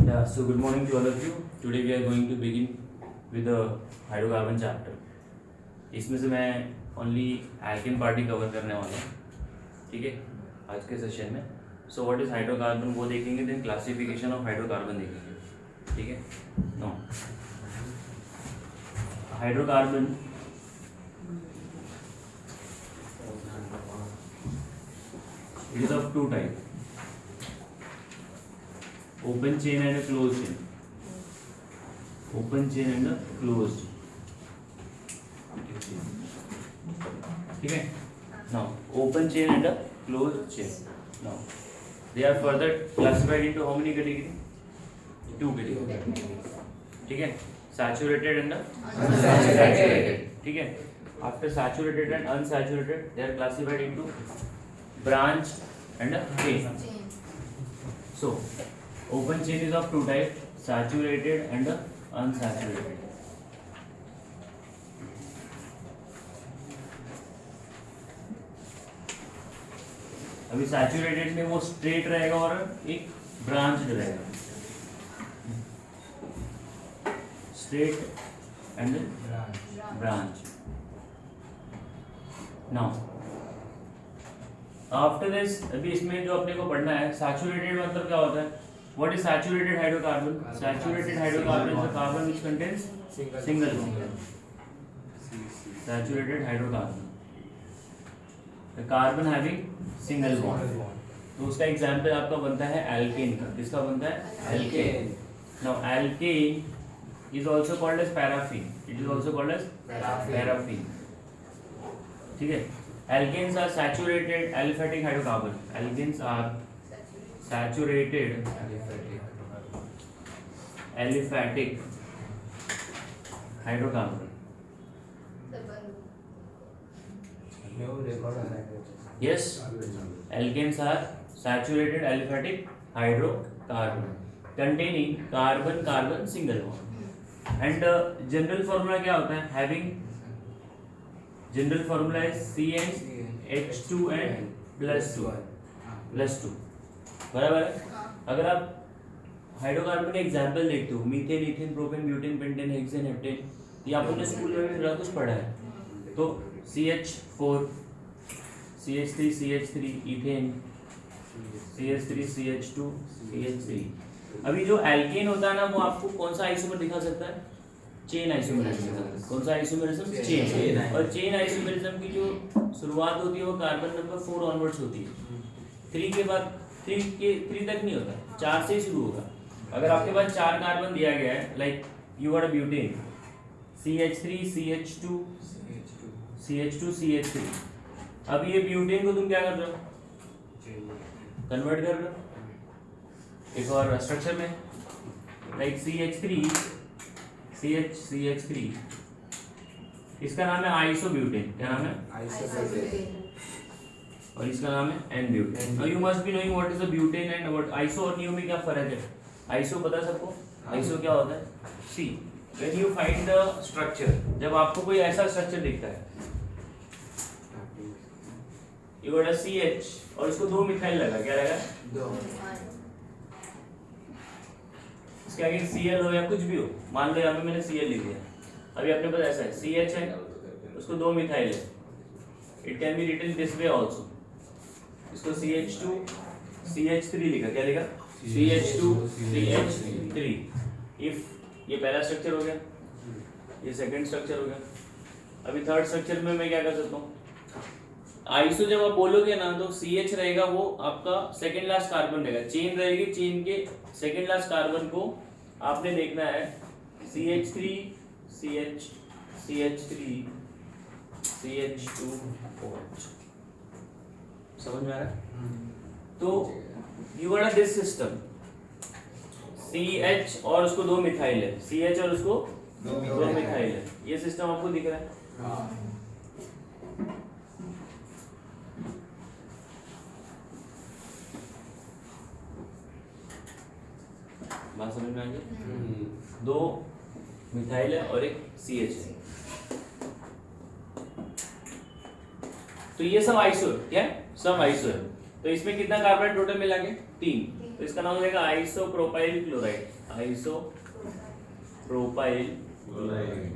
So good morning to all of you. Today we are going to begin with the hydrocarbon chapter. इसमें से मैं only alkene part ही cover करने वाला हूँ, ठीक है, आज के सेशन में. So what is hydrocarbon वो देखेंगे, then classification of hydrocarbon देखेंगे, ठीक है. No, hydrocarbon it is of two types. Open chain and a closed chain. Open chain and a closed. ठीक है. Now open chain and a closed chain. Now they are further classified into how many category? Two category. ठीक है. Saturated and unsaturated. ठीक है. After saturated and unsaturated, they are classified into branch and a chain. So open chain is of two types, saturated and unsaturated. अभी saturated में वो straight रहेगा और एक ब्रांच रहेगा, straight and branch. Now after this, अभी इसमें जो अपने को पढ़ना है, सैचुरेटेड मतलब क्या होता है? What is saturated hydrocarbon? Saturated hydrocarbon is a carbon which contains single bond. Saturated hydrocarbon, the carbon having single bond. तो उसका एग्जाम्पल आपका बनता है एल्केन का. किसका बनता है? Alkene. Now alkane is also called as paraffin. It is also called as paraffin. ठीक है. Alkanes are saturated aliphatic hydrocarbon. Alkanes are saturated aliphatic hydrocarbon. Yes, alkanes are saturated aliphatic hydrocarbon containing carbon carbon single bond. And general formula क्या होता है? Having general formula is CnH2 and plus 2. बराबर है. अगर आप hydrocarbon के example देखते हो, methane, ethane, propane, butane, pentane, hexane, heptane, ये आपने स्कूल में भी कुछ पढ़ा है. तो CH4, CH3, CH3, ethane, CH3, CH2, CH3. अभी जो एल्केन होता है ना, वो आपको कौन सा आइसोमर दिखा सकता है? Chain isomerism. कौन सा आइसोमरिज्म? चेन. और चेन आइसोमरिज्म की जो शुरुआत होती है वो कार्बन नंबर 4 ऑनवर्ड्स होती है. 3 के बाद 3 तक नहीं होता, 4 से ही शुरू होगा. अगर आपके पास 4 कार्बन दिया गया है, like you got a butane, CH3, CH2, CH2, CH3. अब ये ब्यूटेन को तुम क्या कर रहे हो? कन्वर्ट कर रहे हो एक और स्ट्रक्चर में, लाइक CH3, CH3. इसका नाम है आइसोब्यूटेन. क्या नाम है? आइसोब्यूटेन. और इसका नाम है n butane. Now you must be knowing what is a butane and what iso और नियो में क्या फर्क है. आइसो पता सबको? आइसो क्या होता है? See when you find the structure, जब आपको कोई ऐसा स्ट्रक्चर दिखता है, यू गॉट अ CH और इसको 2 मिथाइल लगा, क्या लगा? 2. इसके आगे Cl हो या कुछ भी हो, मान लो यहाँ पे मैंने Cl लिख दिया. अभी अपने पास ऐसा है, CH है, उसको 2 मिथाइल है. It can be written this way also. इसको CH2 CH3 लिखा, क्या लिखा? CH2 CH3. इफ ये पहला स्ट्रक्चर हो गया, ये सेकंड स्ट्रक्चर हो गया. अभी थर्ड स्ट्रक्चर में मैं क्या कर सकता हूँ? आइसो जब आप बोलोगे ना, तो CH रहेगा, वो आपका सेकंड लास्ट कार्बन रहेगा. चेन रहेगी, चेन के सेकंड लास्ट कार्बन को आपने देखना है CH3 CH CH3 CH2 OH. समझ में आ रहा है? तो you got this system, CH और उसको 2 मिथाइल है, CH और उसको 2 मिथाइल है. ये सिस्टम आपको दिख रहा है? बात समझ में आ गई? 2 मिथाइल है और एक CH है. तो ये सब आइसो है, क्या? सब आइसो है. तो इसमें कितना कार्बन टोटल मिला के? 3. तो इसका नाम हो जाएगा आइसोप्रोपाइल क्लोराइड, आइसोप्रोपाइल क्लोराइड।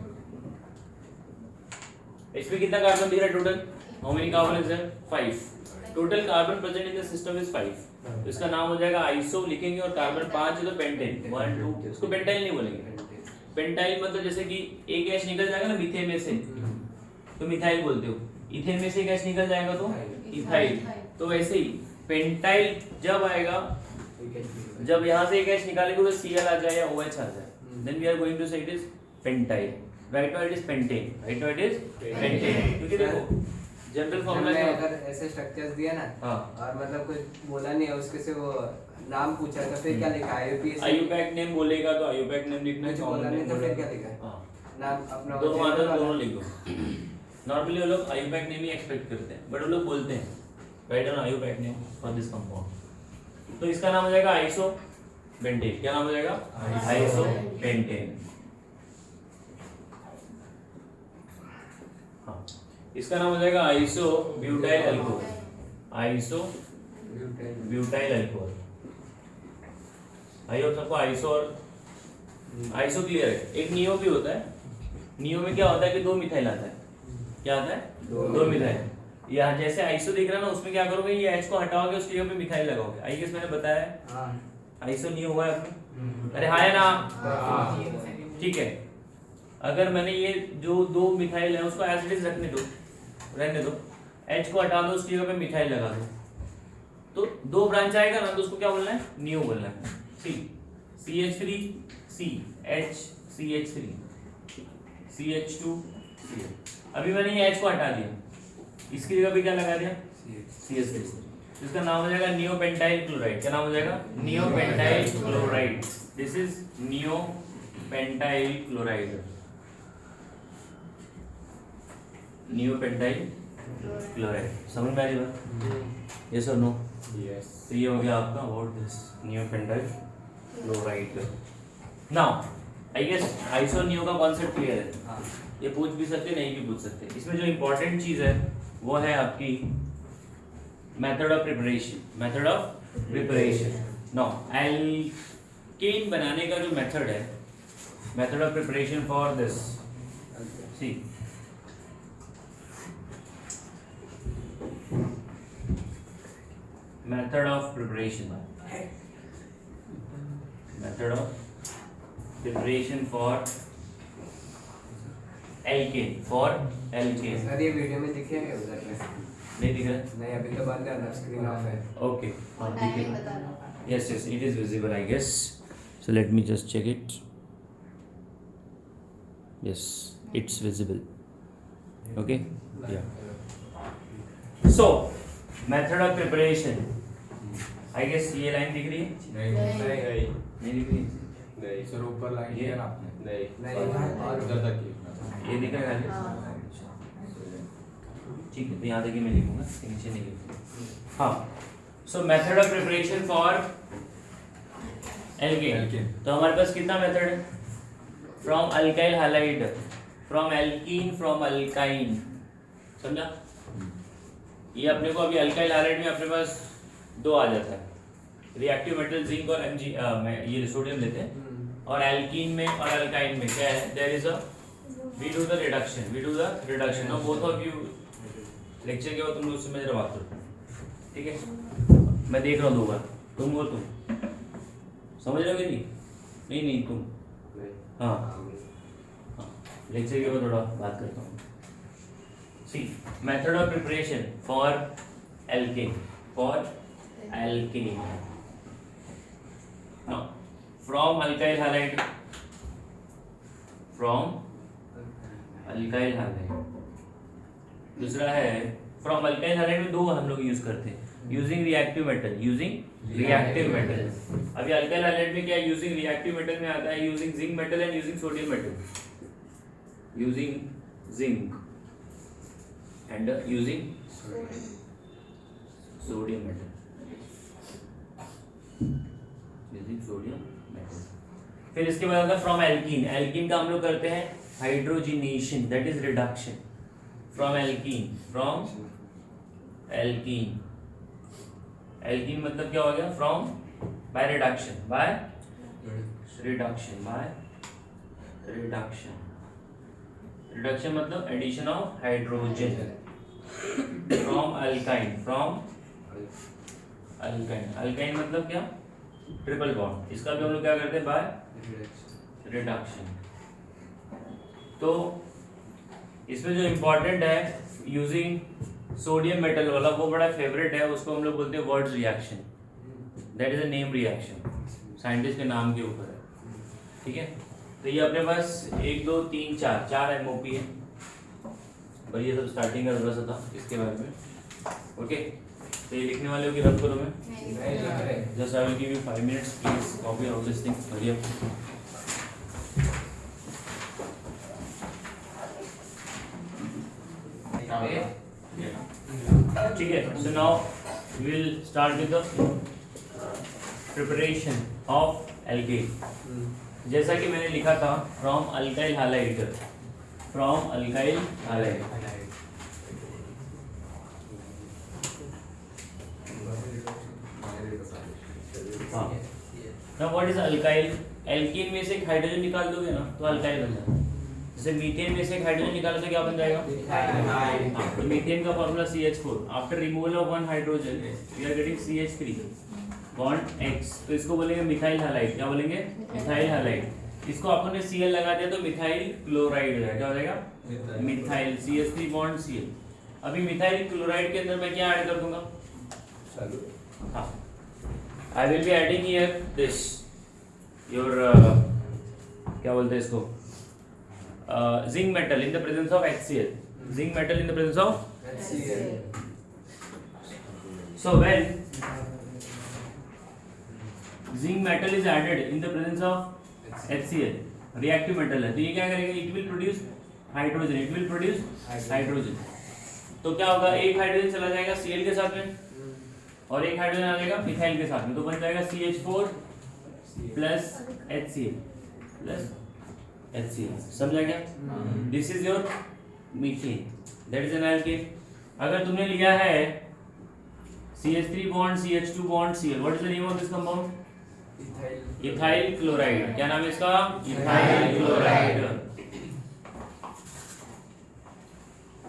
इसमें कितना कार्बन दिख रहा है total? How many carbon is there? 5। Total carbon present in the system is 5। तो इसका नाम हो जाएगा आइसो लिखेंगे और कार्बन 5 है तो पेंटेन 1 2। इसको पेंटाइल नहीं बोलेंगे। पेंटाइल मतलब जैसे कि एक गैस निकल जाएगा ना मीथेन में से तो मिथाइल बोलते हो, इथेन में से गैस निकल जाएगा तो इथाइल। तो वैसे ही पेंटाइल जब आएगा, जब यहाँ से गैस निकालेंगे तो Cl आ जाए या OH आ जाए, then we are going to say it is pentyl. Right now it is pentane, right now it is pentane. क्योंकि देखो जनरल फार्मूला क्या अगर ऐसे स्ट्रक्चर्स दिया ना और मतलब कुछ बोला नहीं है उसके से वो नाम पूछा तो फिर क्या लिखा है? आईयूपैक नेम बोलेगा तो आईयूपैक नेम लिखना है, बोला नहीं तो फिर क्या लिखा है? नाम अपना दोनों लिखो। नॉर्मली वो लोग आईयूपैक नेम ही एक्सपेक्ट करते हैं, बट वो लोग बोलते हैं right on IUPAC name for this compound. तो इसका नाम हो जाएगा आइसो पेंटेन। क्या नाम हो जाएगा? Iso pentane. हाँ, इसका नाम हो जाएगा iso butyl alcohol, iso butyl alcohol. I hope सबको आइसो और आइसो क्लियर है। एक नियो भी होता है। नियो में क्या होता है कि 2 मिथाइल आता है। क्या आता है? 2 मिथाइल। यहाँ जैसे आइसो दिख रहा है ना, उसमें क्या करोगे, ये H को हटाओगे, उसकी जगह पे मिथाइल लगाओगे। आई गेस मैंने बताया है। आइसो नियो हुआ है आपने? अरे हाँ है ना? ठीक है। अगर मैंने ये जो 2 मिथाइल है उसको एज इट इज रहने दो, H को हटा दो, उसकी जगह पे मिथाइल लगा दो, तो 2 ब्रांच आएगा ना, तो उसको क्या बोलना है? नियो बोलना है। सी CH3 CH CH3 CH2 CH। अभी मैंने ये H को हटा दिया, इसकी जगह पे क्या लगा दिया? CH3। इसका नाम हो जाएगा नियोपेंटाइल क्लोराइड। क्या नाम हो जाएगा? Neopentyl chloride. This is neopentyl chloride, neopentyl chloride. समझ में आ रही बात? यस और नो? यस। तो ये हो गया आपका what this neopentyl chloride. Now I guess iso neo का कॉन्सेप्ट क्लियर है। ये पूछ भी सकते, नहीं भी पूछ सकते। इसमें जो इंपॉर्टेंट चीज है वो है आपकी method of preparation. Method of preparation. Now alkane बनाने का जो मेथड है, method of preparation for this, see method of preparation for alkane, sir ये वीडियो में दिखे नहीं उधर पे? नहीं दिख रहा? नहीं अभी तो बंद करना, स्क्रीन ऑफ है। ओके हाँ ठीक है। Yes it is visible I guess, so let me just check it. Yes it's visible. Okay या so method of preparation, I guess ये लाइन दिख रही है? नहीं दिख रही। नहीं सर ऊपर लाइन ये है ना आपने? नहीं और उधर तक ये दिख रहा है? ठीक है, तो यहाँ तक ही मैं लिखूंगा, नीचे नहीं लिखूंगा। हाँ, so method of preparation for alkane. तो हमारे पास कितना मेथड है? From alkyl halide, from alkene, from alkyne. समझा? ये अपने को अभी अल्काइल हैलाइड में अपने पास 2 आ जाता है, रिएक्टिव मेटल जिंक और Mg ये सोडियम लेते हैं। और एल्कीन में और अल्काइन में क्या है? There is a we do the reduction now both of you lecture के बाद तुम लोग उससे मैं जरा बात करो, ठीक है? मैं देख रहा हूँ 2 बार, तुम वो तुम समझ रहे हो मेरी? नहीं तुम हाँ लेक्चर के बाद थोड़ा बात करता हूँ। See method of preparation for alkane, now from alkyl halide, दूसरा है फ्रॉम अल्काइल हैलाइड में 2 हम लोग यूज करते हैं, यूजिंग रिएक्टिव मेटल। अभी अल्काइल हैलाइड में क्या यूजिंग रिएक्टिव मेटल में आता है? Using zinc metal and using sodium metal, using zinc and using sodium metal, फिर इसके बाद आता है फ्रॉम एल्कीन का हम लोग करते हैं hydrogenation, that is reduction. From alkene मतलब क्या हो गया? From by reduction, by reduction, by reduction. Reduction मतलब addition of hydrogen from alkyne, from alkyne. Alkyne मतलब क्या? Triple bond. इसका भी हम लोग क्या करते हैं? By reduction. तो इसमें जो इम्पोर्टेंट है यूजिंग सोडियम मेटल वाला वो बड़ा फेवरेट है, उसको हम लोग बोलते हैं words reaction. That is a name reaction, scientist के नाम के ऊपर है. ठीक है, तो ये अपने पास 1 2 3 4 एमओपी है. पर ये सब स्टार्टिंग का थोड़ा सा था इसके बारे में. ओके, तो ये लिखने वाले हो कि रब करो मैं just I will give you 5 minutes please copy all this thing. Hurry up. ठीक है, so now we will start with the preparation of alkane. जैसा कि मैंने लिखा था from alkyl halide, from alkyl halide. हाँ, now what is alkyl? Alkene में से एक हाइड्रोजन निकाल दोगे ना तो अल्काइल बन जाता है. जैसे मीथेन में से एक हाइड्रोजन निकालो तो क्या बन जाएगा? हाँ, तो मीथेन का formula CH4. After removal of one hydrogen we are getting CH3 bond X. तो इसको बोलेंगे मिथाइल हैलाइड. क्या बोलेंगे? Methyl halide. इसको अपन ने Cl लगा दिया तो मिथाइल क्लोराइड हो जाएगा. क्या हो जाएगा? Methyl CH3 bond Cl. अभी मिथाइल क्लोराइड के अंदर मैं क्या ऐड कर दूंगा? हाँ, I will be adding here this your क्या बोलते हैं इसको, zinc metal in the presence of HCl. Zinc metal in the presence of HCl. so when zinc metal is added in the presence of HCl, reactive metal है, तो ये क्या करेगा? It will produce hydrogen. It will produce hydrogen. तो क्या होगा? एक hydrogen चला जाएगा Cl के साथ में और एक हाइड्रोजन आ जाएगा मिथाइल के साथ में, तो बन जाएगा CH4 plus HCl plus HCl. समझा क्या? This is your methane, that is an alkane. अगर तुमने लिया है CH3 bond CH2 bond Cl, what is the name of this compound? Ethyl chloride. क्या नाम है इसका? Ethyl chloride.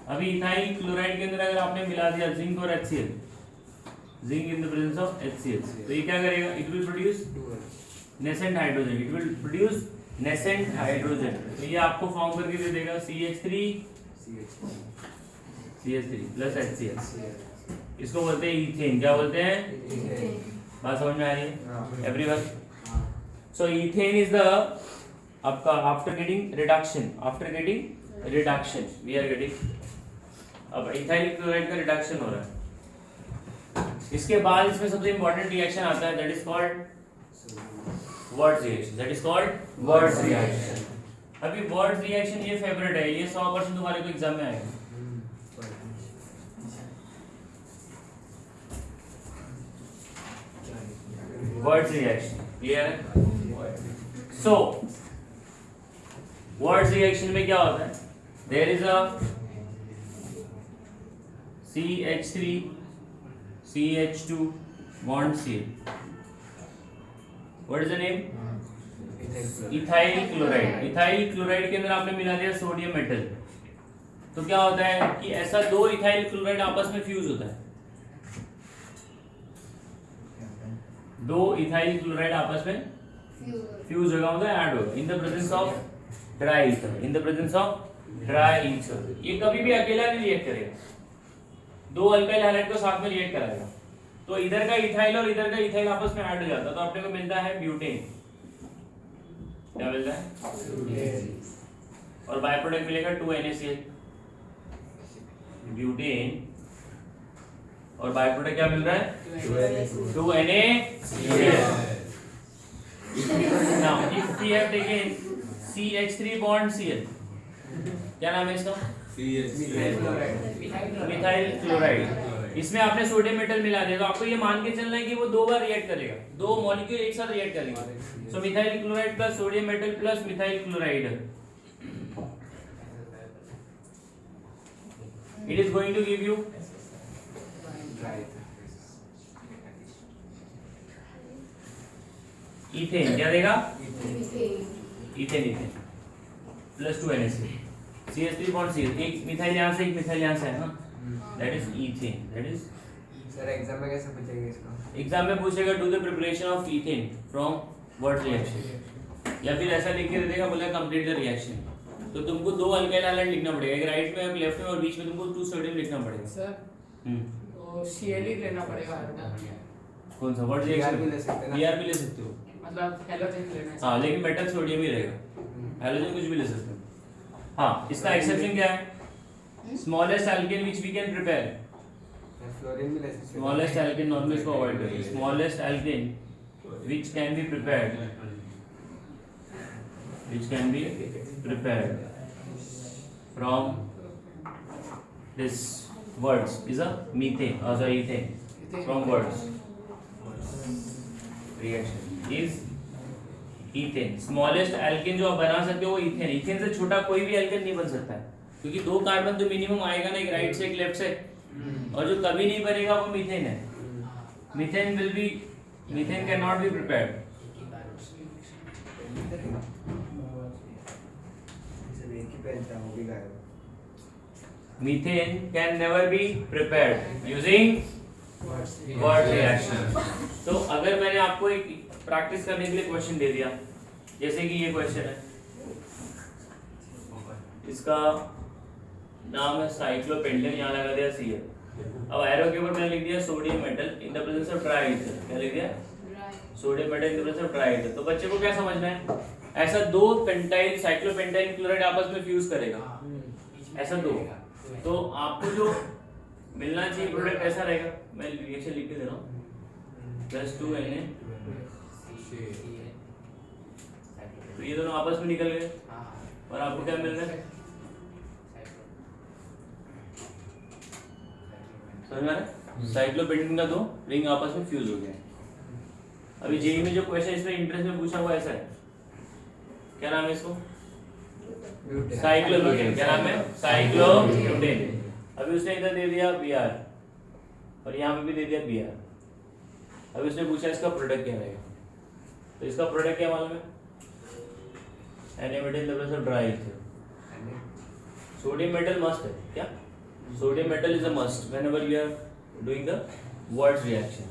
अभी इथाइल क्लोराइड के अंदर अगर आपने मिला दिया जिंक और HCl, zinc in the presence of HCl, तो ये क्या करेगा? It will produce nascent hydrogen. It will produce nascent hydrogen. तो ये आपको फॉर्म करके दे देगा CH3 प्लस HCl. इसको बोलते हैं ईथेन. क्या बोलते हैं? बात समझ में आ रही है everyone? So ethane is the आपका after getting reduction we are getting, अब इथाइल क्लोराइड का रिडक्शन हो रहा है. इसके बाद इसमें सबसे इंपॉर्टेंट रिएक्शन आता है, that is called words reaction. That is called words reaction. अभी वर्ड्स रिएक्शन ये फेवरेट है, ये 100% तुम्हारे को एग्जाम में आएगा. वर्ड्स रिएक्शन क्लियर है? सो वर्ड्स रिएक्शन में क्या होता है? There is a CH3 CH2 bond Cl. What is the name? Ethyl chloride. Ethyl chloride के अंदर आपने मिला दिया सोडियम मेटल, तो क्या होता है कि ऐसा 2 इथाइल क्लोराइड आपस में फ्यूज होता है. 2 इथाइल क्लोराइड आपस में फ्यूज होगा, मतलब ऐड होगा इन the presence of dry ether. In the presence of dry ether ये कभी भी अकेला नहीं रिएक्ट करेगा, 2 अल्काइल हैलाइड को साथ में रिएक्ट कराएगा. तो इधर का इथाइल और इधर का इथाइल आपस में ऐड हो जाता है, तो अपने को मिलता है ब्यूटेन. क्या मिलता है? और बाय प्रोडक्ट मिलेगा 2NaCl ब्यूटेन, और बाय प्रोडक्ट क्या मिल रहा है? 2NaCl. Now if we have taken CH3 bond Cl, क्या नाम है इसका? Methyl chloride. इसमें आपने सोडियम मेटल मिला दिया, तो आपको ये मान के चलना है कि वो 2 बार रिएक्ट करेगा, 2 मॉलिक्यूल एक साथ रिएक्ट करेंगे. So methyl chloride plus sodium metal plus methyl chloride, it is going to give you ethane क्या देगा methane ethane ethane plus 2 NaCl CH3 bond CH एक मिथाइल यहाँ से एक मिथाइल यहाँ से है ना that is ethane that is sir exam में कैसे पूछेंगे इसको? एग्जाम में पूछेगा do the preparation of ethane from what reaction या फिर ऐसा लिख के दे देगा बोला कंप्लीट द रिएक्शन तो तुमको दो अल्काइल हैलाइड लिखना पड़ेगा एक राइट में एक लेफ्ट में और बीच में तुमको 2 सोडियम लिखना पड़ेगा सर तो Cl ही लेना पड़ेगा कौन सा व्हाट BR भी रिएक्शन ले सकते हैं ना? बीआर भी ले सकते हो मतलब हेलोजन लेना है हाँ लेकिन मेटल सोडियम ही रहेगा हैलोजन कुछ भी ले सकते हो हाँ इसका एक्सेप्शन क्या है smallest alkane which we can prepare fluorine भी ले सकते हैं। स्मॉलेस्ट एल्केन नॉर्मल इसको अवॉइड करिए smallest alkane which can be prepared from this words is a methane sorry ethane from words reaction is ethane smallest alkene जो आप बना सकते हो वो ethane ethane से छोटा कोई भी alkene नहीं बन सकता है क्योंकि दो कार्बन तो मिनिमम आएगा ना एक राइट से एक लेफ्ट से और जो कभी नहीं बनेगा वो मीथेन है methane can not be prepared Methane can never be prepared using word reaction. तो अगर मैंने आपको एक प्रैक्टिस करने के लिए क्वेश्चन दे दिया जैसे कि ये क्वेश्चन है इसका नाम है साइक्लोपेंटेन यहाँ लगा दिया Cl अब एरो के ऊपर मैंने लिख दिया sodium metal in the presence of try ether क्या लिख दिया sodium metal in the presence of try ether तो बच्चे को क्या समझना है ऐसा दो पेंटाइल साइक्लोपेंटाइल क्लोराइड आपस में फ्यूज करेगा ऐसा दो तो आपको जो मिलना चाहिए प्रोडक्ट ऐसा रहेगा मैं रिएक्शन लिख के दे रहा हूँ +2 Na तो ये दोनों आपस में निकल गए और आपको क्या मिल रहा है समझ में आ रहा है साइक्लोपेंटेन का दो रिंग आपस में फ्यूज हो गए अभी जेई में जो क्वेश्चन इसमें इंटरेस्ट में पूछा हुआ ऐसा है क्या नाम है इसको साइक्लोब्यूटेन क्या नाम है साइक्लोब्यूटेन अभी उसने इधर दे दिया Br और यहाँ पे भी दे दिया Br अभी उसने पूछा इसका प्रोडक्ट क्या रहेगा तो इसका प्रोडक्ट क्या मालूम है Na-metal in the presence of dry ether sodium metal must है क्या sodium metal is a must whenever you are doing the Wurtz reaction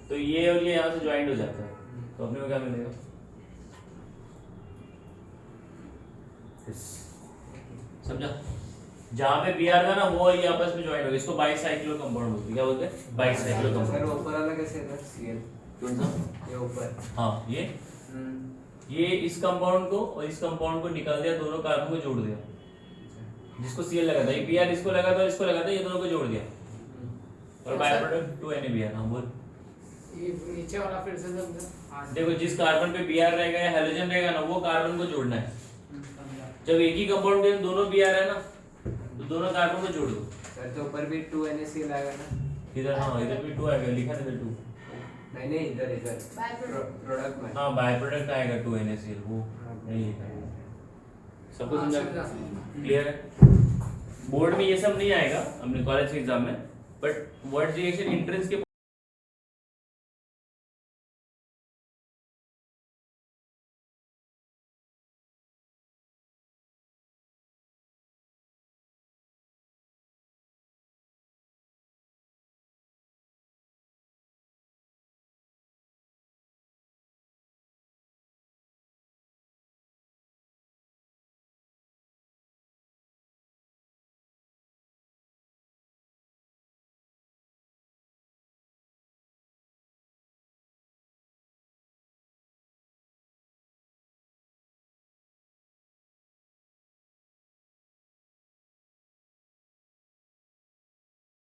तो ये और ये यहाँ से ज्वाइंट हो जाता है तो अपने को क्या मिलेगा समझा जहाँ पे Br था ना वो ये आपस में ज्वाइन हो गया इसको बाइसाइक्लो कंपाउंड बोलते हैं क्या बोलते हैं बाइसाइक्लो सर कंपाउंड ऊपर वाला कैसे था Cl कौन सा ये ऊपर हाँ ये इस कंपाउंड को और इस कंपाउंड को निकाल दिया दोनों कार्बन को जोड़ दिया जिसको Cl लगा था ये Br इसको लगा था इसको लगा था ये दोनों को जोड़ दिया और बाय प्रोडक्ट 2NaBr हाँ बोल ये नीचे वाला फिर से समझा देखो जिस कार्बन पे Br रहेगा या हैलोजन रहेगा ना वो कार्बन को जोड़ना है जब एक ही कंपाउंड के दोनों Br है ना तो दोनों कार्बन को जोड़ दो सर तो ऊपर भी 2 NaCl आएगा ना इधर हाँ इधर भी 2 आएगा लिखा था 2 नहीं इधर इधर प्रोडक्ट में हाँ बाय प्रोडक्ट आएगा 2 NaCl वो नहीं लिखा है सबको समझा क्लियर है बोर्ड में ये सब नहीं आएगा अपने कॉलेज के एग्जाम में बट वर्ड रिएक्शन एंट्रेंस के